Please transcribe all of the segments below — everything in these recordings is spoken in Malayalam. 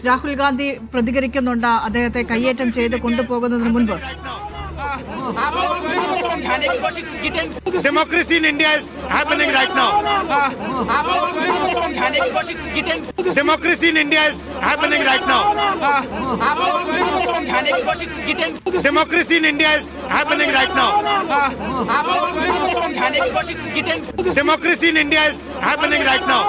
രാഹുൽ ഗാന്ധി പ്രതികരിക്കുന്നുണ്ട് അദ്ദേഹത്തെ കയ്യേറ്റം ചെയ്ത് കൊണ്ടുപോകുന്നതിന് മുൻപ്. Democracy in India is happening right now. Democracy in India is happening right now. Democracy in India is happening right now. Democracy in India is happening right now.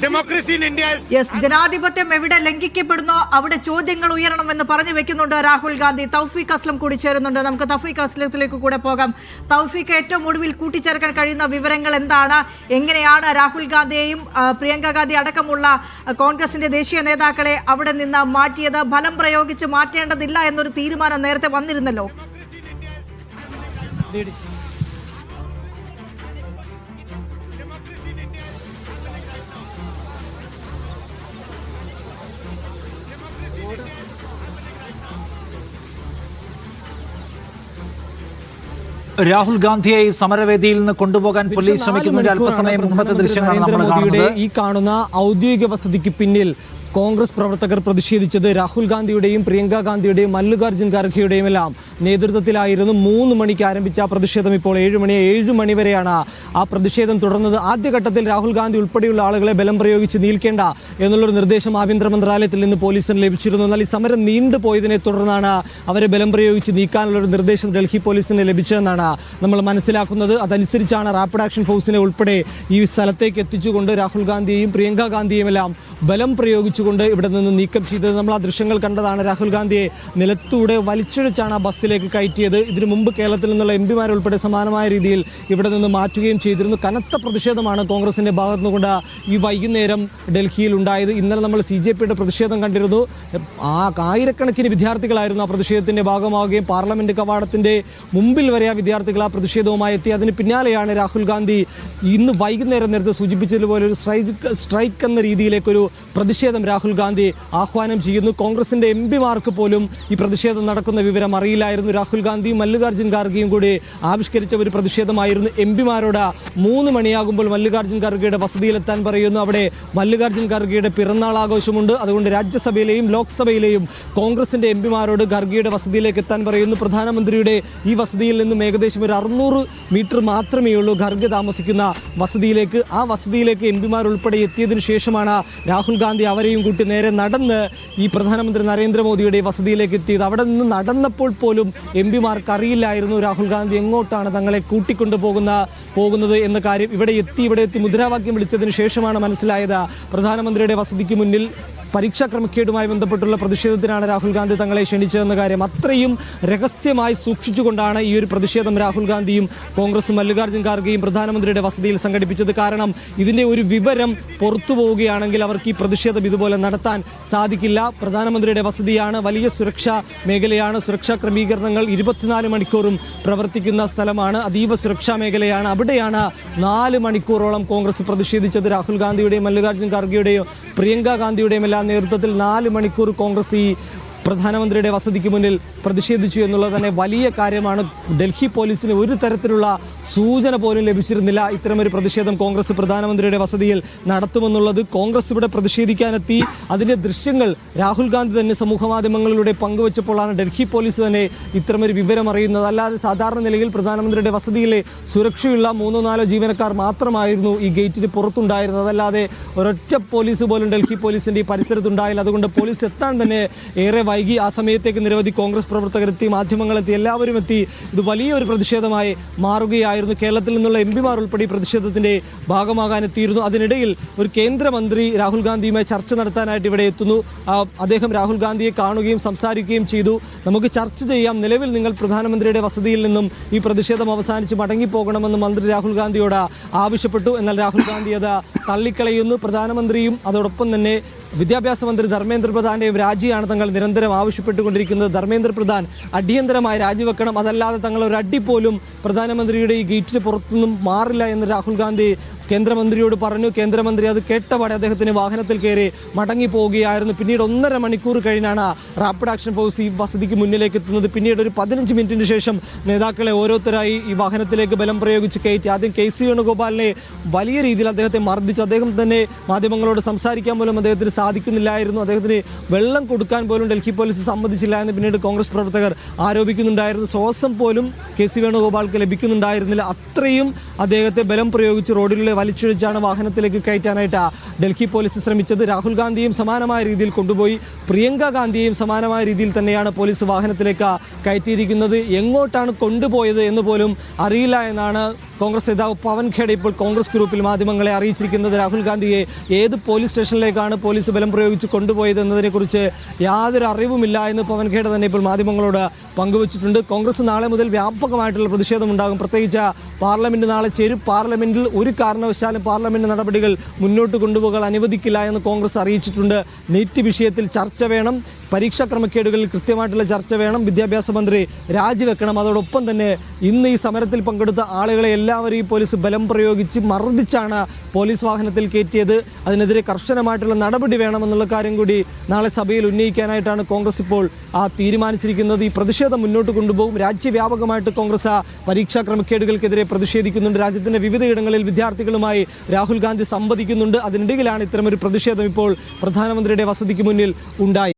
Democracy in India is ജനാധിപത്യം എവിടെ ലംഘിക്കപ്പെടുന്നോ അവിടെ ചോദ്യങ്ങൾ ഉയരണമെന്ന് പറഞ്ഞു വെക്കുന്നുണ്ട് രാഹുൽ ഗാന്ധി. തൗഫീഖ് അസ്ലം കൂടി ചേരുന്നുണ്ട്. നമുക്ക് തൗഫീഖ് അസ്ലത്തിലേക്ക് കൂടെ പോകാം. തൗഫീഖ്, ഏറ്റവും ഒടുവിൽ കൂട്ടിച്ചേർക്കാൻ കഴിയുന്ന വിവരങ്ങൾ എന്താണ്? എങ്ങനെയാണ് രാഹുൽ ഗാന്ധിയെയും പ്രിയങ്ക ഗാന്ധി അടക്കമുള്ള കോൺഗ്രസിന്റെ ദേശീയ നേതാക്കളെ അവിടെ നിന്ന് മാറ്റിയത്? ബലം പ്രയോഗിച്ച് മാറ്റേണ്ടതില്ല എന്നൊരു തീരുമാനം നേരത്തെ വന്നിരുന്നല്ലോ. രാഹുൽ ഗാന്ധിയെ സമരവേദിയിൽ നിന്ന് കൊണ്ടുപോകാൻ പോലീസ് ശ്രമിക്കുന്നതിന്റെ അല്പസമയം മുമ്പത്തെ ദൃശ്യങ്ങളാണ് നമ്മൾ കാണുന്നത്. ഈ കാണുന്ന ഔദ്യോഗിക വസതിക്ക് പിന്നിൽ കോൺഗ്രസ് പ്രവർത്തകർ പ്രതിഷേധിച്ചത് രാഹുൽ ഗാന്ധിയുടെയും പ്രിയങ്ക ഗാന്ധിയുടെയും മല്ലികാർജ്ജുൻ ഖാർഗെയുടെയും എല്ലാം നേതൃത്വത്തിലായിരുന്നു. 3 മണിക്ക് ആരംഭിച്ച ആ പ്രതിഷേധം ഇപ്പോൾ 7 മണി വരെയാണ് ആ പ്രതിഷേധം തുടർന്നത്. ആദ്യഘട്ടത്തിൽ രാഹുൽ ഗാന്ധി ഉൾപ്പെടെയുള്ള ആളുകളെ ബലം പ്രയോഗിച്ച് നീൽക്കേണ്ട എന്നുള്ളൊരു നിർദ്ദേശം ആഭ്യന്തര മന്ത്രാലയത്തിൽ നിന്ന് പോലീസിന് ലഭിച്ചിരുന്നു. എന്നാൽ ഈ സമരം നീണ്ടുപോയതിനെ തുടർന്നാണ് അവരെ ബലം പ്രയോഗിച്ച് നീക്കാനുള്ളൊരു നിർദ്ദേശം ഡൽഹി പോലീസിന് ലഭിച്ചതെന്നാണ് നമ്മൾ മനസ്സിലാക്കുന്നത്. അതനുസരിച്ചാണ് റാപ്പിഡ് ആക്ഷൻ ഫോഴ്സിനെ ഉൾപ്പെടെ ഈ സ്ഥലത്തേക്ക് എത്തിച്ചുകൊണ്ട് രാഹുൽ ഗാന്ധിയെയും പ്രിയങ്ക ഗാന്ധിയെയും എല്ലാം ബലം പ്രയോഗിച്ചുകൊണ്ട് ഇവിടെ നിന്ന് നീക്കം ചെയ്തത്. നമ്മൾ ആ ദൃശ്യങ്ങൾ കണ്ടതാണ്. രാഹുൽ ഗാന്ധിയെ നിലത്തൂടെ വലിച്ചിഴച്ചാണ് ആ ബസ്സിലേക്ക് കയറ്റിയത്. ഇതിനു മുമ്പ് കേരളത്തിൽ നിന്നുള്ള എംപിമാർ ഉൾപ്പെടെ സമാനമായ രീതിയിൽ ഇവിടെ നിന്ന് മാറ്റുകയും ചെയ്തിരുന്നു. കനത്ത പ്രതിഷേധമാണ് കോൺഗ്രസിന്റെ ഭാഗത്തു നിന്നുകൊണ്ട് ഈ വൈകുന്നേരം ഡൽഹിയിൽ ഉണ്ടായത്. ഇന്നലെ നമ്മൾ CJPയുടെ പ്രതിഷേധം കണ്ടിരുന്നു. ആയിരക്കണക്കിന് വിദ്യാർത്ഥികളായിരുന്നു ആ പ്രതിഷേധത്തിന്റെ ഭാഗമാവുകയും പാർലമെന്റ് കവാടത്തിന്റെ മുമ്പിൽ വരെ ആ വിദ്യാർത്ഥികൾ ആ പ്രതിഷേധവുമായി എത്തി. അതിന് പിന്നാലെയാണ് രാഹുൽ ഗാന്ധി ഇന്ന് വൈകുന്നേരം നേരത്തെ സൂചിപ്പിച്ചതുപോലെ ഒരു സ്ട്രൈക്ക് എന്ന രീതിയിലേക്കൊരു പ്രതിഷേധം രാഹുൽ ഗാന്ധി ആഹ്വാനം ചെയ്യുന്നു. കോൺഗ്രസിന്റെ എംപിമാർക്ക് പോലും ഈ പ്രതിഷേധം നടക്കുന്ന വിവരം അറിയില്ലായിരുന്നു. രാഹുൽ ഗാന്ധിയും മല്ലികാർജ്ജുൻ ഖാർഗെയും കൂടി ആവിഷ്കരിച്ച ഒരു പ്രതിഷേധമായിരുന്നു. എംപിമാരോട് 3 മണിയാകുമ്പോൾ മല്ലികാർജ്ജുൻ ഖാർഗെയുടെ വസതിയിലെത്താൻ പറയുന്നു. അവിടെ മല്ലികാർജ്ജുൻ ഖാർഗെയുടെ പിറന്നാൾ ആഘോഷമുണ്ട്. അതുകൊണ്ട് രാജ്യസഭയിലെയും ലോക്സഭയിലെയും കോൺഗ്രസിന്റെ എംപിമാരോട് ഖാർഗെയുടെ വസതിയിലേക്ക് എത്താൻ പറയുന്നു. പ്രധാനമന്ത്രിയുടെ ഈ വസതിയിൽ നിന്നും ഏകദേശം ഒരു 600 മീറ്റർ മാത്രമേ ഉള്ളൂ ഖാർഗെ താമസിക്കുന്ന വസതിയിലേക്ക്. ആ വസതിയിലേക്ക് എംപിമാർ ഉൾപ്പെടെ എത്തിയതിനു ശേഷമാണ് രാഹുൽ ഗാന്ധി അവരെയും കൂട്ടി നേരെ നടന്ന് ഈ പ്രധാനമന്ത്രി നരേന്ദ്രമോദിയുടെ വസതിയിലേക്ക് എത്തിയത്. അവിടെ നിന്ന് നടന്നപ്പോൾ പോലും എംപിമാർക്ക് അറിയില്ലായിരുന്നു രാഹുൽ ഗാന്ധി എങ്ങോട്ടാണ് തങ്ങളെ കൂട്ടിക്കൊണ്ടു പോകുന്നത് എന്ന കാര്യം. ഇവിടെ എത്തി മുദ്രാവാക്യം വിളിച്ചതിന് ശേഷമാണ് മനസ്സിലായത് പ്രധാനമന്ത്രിയുടെ വസതിക്ക് മുന്നിൽ പരീക്ഷാ ക്രമക്കേടുമായി ബന്ധപ്പെട്ടുള്ള പ്രതിഷേധത്തിനാണ് രാഹുൽ ഗാന്ധി തങ്ങളെ ക്ഷണിച്ചതെന്ന കാര്യം അത്രയും രഹസ്യമായി സൂക്ഷിച്ചുകൊണ്ടാണ് ഈ ഒരു പ്രതിഷേധം രാഹുൽ ഗാന്ധിയും കോൺഗ്രസും മല്ലികാർജ്ജുൻ ഖാർഗെയും പ്രധാനമന്ത്രിയുടെ വസതിയിൽ സംഘടിപ്പിച്ചത്. കാരണം ഇതിന്റെ ഒരു വിവരം പുറത്തു പോവുകയാണെങ്കിൽ അവർക്ക് ഈ പ്രതിഷേധം ഇതുപോലെ നടത്താൻ സാധിക്കില്ല. പ്രധാനമന്ത്രിയുടെ വസതിയാണ്, വലിയ സുരക്ഷാ മേഖലയാണ്, സുരക്ഷാ ക്രമീകരണങ്ങൾ 24 മണിക്കൂറും പ്രവർത്തിക്കുന്ന സ്ഥലമാണ്, അതീവ സുരക്ഷാ മേഖലയാണ്. അവിടെയാണ് 4 മണിക്കൂറോളം കോൺഗ്രസ് പ്രതിഷേധിച്ചത്. രാഹുൽ ഗാന്ധിയുടെയും മല്ലികാർജ്ജുൻ ഖാർഗെയുടെയും പ്രിയങ്ക ഗാന്ധിയുടെയും എല്ലാം നേതൃത്വത്തിൽ 4 മണിക്കൂർ കോൺഗ്രസ് ഈ പ്രധാനമന്ത്രിയുടെ വസതിക്ക് മുന്നിൽ പ്രതിഷേധിച്ചു എന്നുള്ളത് തന്നെ വലിയ കാര്യമാണ്. ഡൽഹി പോലീസിന് ഒരു തരത്തിലുള്ള സൂചന പോലും ലഭിച്ചിരുന്നില്ല ഇത്തരമൊരു പ്രതിഷേധം കോൺഗ്രസ് പ്രധാനമന്ത്രിയുടെ വസതിയിൽ നടത്തുമെന്നുള്ളത്. കോൺഗ്രസ് ഇവിടെ പ്രതിഷേധിക്കാനെത്തി അതിൻ്റെ ദൃശ്യങ്ങൾ രാഹുൽ ഗാന്ധി തന്നെ സമൂഹ മാധ്യമങ്ങളിലൂടെ പങ്കുവച്ചപ്പോഴാണ് ഡൽഹി പോലീസ് തന്നെ ഇത്തരമൊരു വിവരം അറിയുന്നത്. അല്ലാതെ സാധാരണ നിലയിൽ പ്രധാനമന്ത്രിയുടെ വസതിയിലെ സുരക്ഷയുള്ള 3-4 ജീവനക്കാർ മാത്രമായിരുന്നു ഈ ഗേറ്റിന് പുറത്തുണ്ടായിരുന്നത്. അതല്ലാതെ ഒരൊറ്റ പോലീസ് പോലും ഡൽഹി പോലീസിന്റെ ഈ പരിസരത്തുണ്ടായില്ല. അതുകൊണ്ട് പോലീസ് എത്താൻ തന്നെ ഏറെ വൈകി. ആ സമയത്തേക്ക് നിരവധി കോൺഗ്രസ് പ്രവർത്തകരെത്തി, മാധ്യമങ്ങളെത്തി, എല്ലാവരും എത്തി. ഇത് വലിയൊരു പ്രതിഷേധമായി മാറുകയായിരുന്നു. കേരളത്തിൽ നിന്നുള്ള എംപിമാർ ഉൾപ്പെടെ പ്രതിഷേധത്തിന്റെ ഭാഗമാകാനെത്തിയിരുന്നു. അതിനിടയിൽ ഒരു കേന്ദ്രമന്ത്രി രാഹുൽ ഗാന്ധിയുമായി ചർച്ച നടത്താനായിട്ട് ഇവിടെ എത്തുന്നു. അദ്ദേഹം രാഹുൽ ഗാന്ധിയെ കാണുകയും സംസാരിക്കുകയും ചെയ്തു. നമുക്ക് ചർച്ച ചെയ്യാം, നിലവിൽ നിങ്ങൾ പ്രധാനമന്ത്രിയുടെ വസതിയിൽ നിന്നും ഈ പ്രതിഷേധം അവസാനിച്ച് മടങ്ങിപ്പോകണമെന്ന് മന്ത്രി രാഹുൽ ഗാന്ധിയോട് ആവശ്യപ്പെട്ടു. എന്നാൽ രാഹുൽ ഗാന്ധി അത് തള്ളിക്കളയുന്നു. പ്രധാനമന്ത്രയും അതോടൊപ്പം തന്നെ വിദ്യാഭ്യാസ മന്ത്രി ധർമ്മേന്ദ്ര പ്രധാന്റെയും രാജിയാണ് തങ്ങൾ നിരന്തരം ആവശ്യപ്പെട്ടുകൊണ്ടിരിക്കുന്നത്. ധർമ്മേന്ദ്ര പ്രധാൻ അടിയന്തരമായി രാജിവെക്കണം, അതല്ലാതെ തങ്ങൾ ഒരു അടി പോലും പ്രധാനമന്ത്രിയുടെ ഈ ഗേറ്റിന് പുറത്തുനിന്നും മാറില്ല എന്ന് രാഹുൽ ഗാന്ധി കേന്ദ്രമന്ത്രിയോട് പറഞ്ഞു. കേന്ദ്രമന്ത്രി അത് കേട്ടപാടെ അദ്ദേഹത്തിന് വാഹനത്തിൽ കയറി മടങ്ങിപ്പോവുകയായിരുന്നു. പിന്നീട് 1.5 മണിക്കൂർ കഴിഞ്ഞാണ് റാപ്പിഡ് ആക്ഷൻ ഫോഴ്സ് ഈ വസതിക്ക് മുന്നിലേക്ക് എത്തുന്നത്. പിന്നീട് ഒരു 15 മിനിറ്റിന് ശേഷം നേതാക്കളെ ഓരോരുത്തരായി ഈ വാഹനത്തിലേക്ക് ബലം പ്രയോഗിച്ച് കയറ്റി. ആദ്യം KC വേണുഗോപാലിനെ വലിയ രീതിയിൽ അദ്ദേഹത്തെ മർദ്ദിച്ചു. അദ്ദേഹം തന്നെ മാധ്യമങ്ങളോട് സംസാരിക്കാൻ പോലും അദ്ദേഹത്തിന് സാധിക്കുന്നില്ലായിരുന്നു. അദ്ദേഹത്തിന് വെള്ളം കൊടുക്കാൻ പോലും ഡൽഹി പോലീസ് സമ്മതിച്ചില്ല എന്ന് പിന്നീട് കോൺഗ്രസ് പ്രവർത്തകർ ആരോപിക്കുന്നുണ്ടായിരുന്നു. ശ്വാസം പോലും KC വേണുഗോപാൽക്ക് ലഭിക്കുന്നുണ്ടായിരുന്നില്ല. അത്രയും അദ്ദേഹത്തെ ബലം പ്രയോഗിച്ച് റോഡിലൂടെ വലിച്ചിഴച്ചാണ് വാഹനത്തിലേക്ക് കയറ്റാനായിട്ട് ഡൽഹി പോലീസ് ശ്രമിച്ചത്. രാഹുൽ ഗാന്ധിയും സമാനമായ രീതിയിൽ കൊണ്ടുപോയി. പ്രിയങ്ക ഗാന്ധിയെയും സമാനമായ രീതിയിൽ തന്നെയാണ് പോലീസ് വാഹനത്തിലേക്ക് കയറ്റിയിരിക്കുന്നത്. എങ്ങോട്ടാണ് കൊണ്ടുപോയത് എന്ന് പോലും അറിയില്ല എന്നാണ് കോൺഗ്രസ് നേതാവ് പവൻ ഖേഡ ഇപ്പോൾ കോൺഗ്രസ് ഗ്രൂപ്പിൽ മാധ്യമങ്ങളെ അറിയിച്ചിരിക്കുന്നത്. രാഹുൽ ഗാന്ധിയെ ഏത് പോലീസ് സ്റ്റേഷനിലേക്കാണ് പോലീസ് ബലം പ്രയോഗിച്ച് കൊണ്ടുപോയത് എന്നതിനെക്കുറിച്ച് യാതൊരു അറിവുമില്ല എന്ന് പവൻ ഖേഡ തന്നെ ഇപ്പോൾ മാധ്യമങ്ങളോട് പങ്കുവച്ചിട്ടുണ്ട്. കോൺഗ്രസ് നാളെ മുതൽ വ്യാപകമായിട്ടുള്ള പ്രതിഷേധമുണ്ടാകും. പ്രത്യേകിച്ച് പാർലമെന്റ് നാളെ ചേരും. പാർലമെന്റിൽ ഒരു കാരണവശാലും പാർലമെന്റ് നടപടികൾ മുന്നോട്ട് കൊണ്ടുപോകാൻ അനുവദിക്കില്ല എന്ന് കോൺഗ്രസ് അറിയിച്ചിട്ടുണ്ട്. നീറ്റ് വിഷയത്തിൽ ചർച്ച വേണം. പരീക്ഷാ ക്രമക്കേടുകളിൽ കൃത്യമായിട്ടുള്ള ചർച്ച വേണം. വിദ്യാഭ്യാസ മന്ത്രി രാജിവെക്കണം. അതോടൊപ്പം തന്നെ ഇന്ന് ഈ സമരത്തിൽ പങ്കെടുത്ത ആളുകളെ എല്ലാവരെയും പോലീസ് ബലം പ്രയോഗിച്ച് മർദ്ദിച്ചാണ് പോലീസ് വാഹനത്തിൽ കയറ്റിയത്. അതിനെതിരെ കർശനമായിട്ടുള്ള നടപടി വേണമെന്നുള്ള കാര്യം കൂടി നാളെ സഭയിൽ ഉന്നയിക്കാനായിട്ടാണ് കോൺഗ്രസ് ഇപ്പോൾ തീരുമാനിച്ചിരിക്കുന്നത്. ഈ പ്രതിഷേധം മുന്നോട്ട് കൊണ്ടുപോകും. രാജ്യവ്യാപകമായിട്ട് കോൺഗ്രസ് പരീക്ഷാ ക്രമക്കേടുകൾക്കെതിരെ പ്രതിഷേധിക്കുന്നുണ്ട്. രാജ്യത്തിന്റെ വിവിധയിടങ്ങളിൽ വിദ്യാർത്ഥികളുമായി രാഹുൽ ഗാന്ധി സംവദിക്കുന്നുണ്ട്. അതിനിടയിലാണ് ഇത്തരമൊരു പ്രതിഷേധം ഇപ്പോൾ പ്രധാനമന്ത്രിയുടെ വസതിക്ക് മുന്നിൽ ഉണ്ടായി.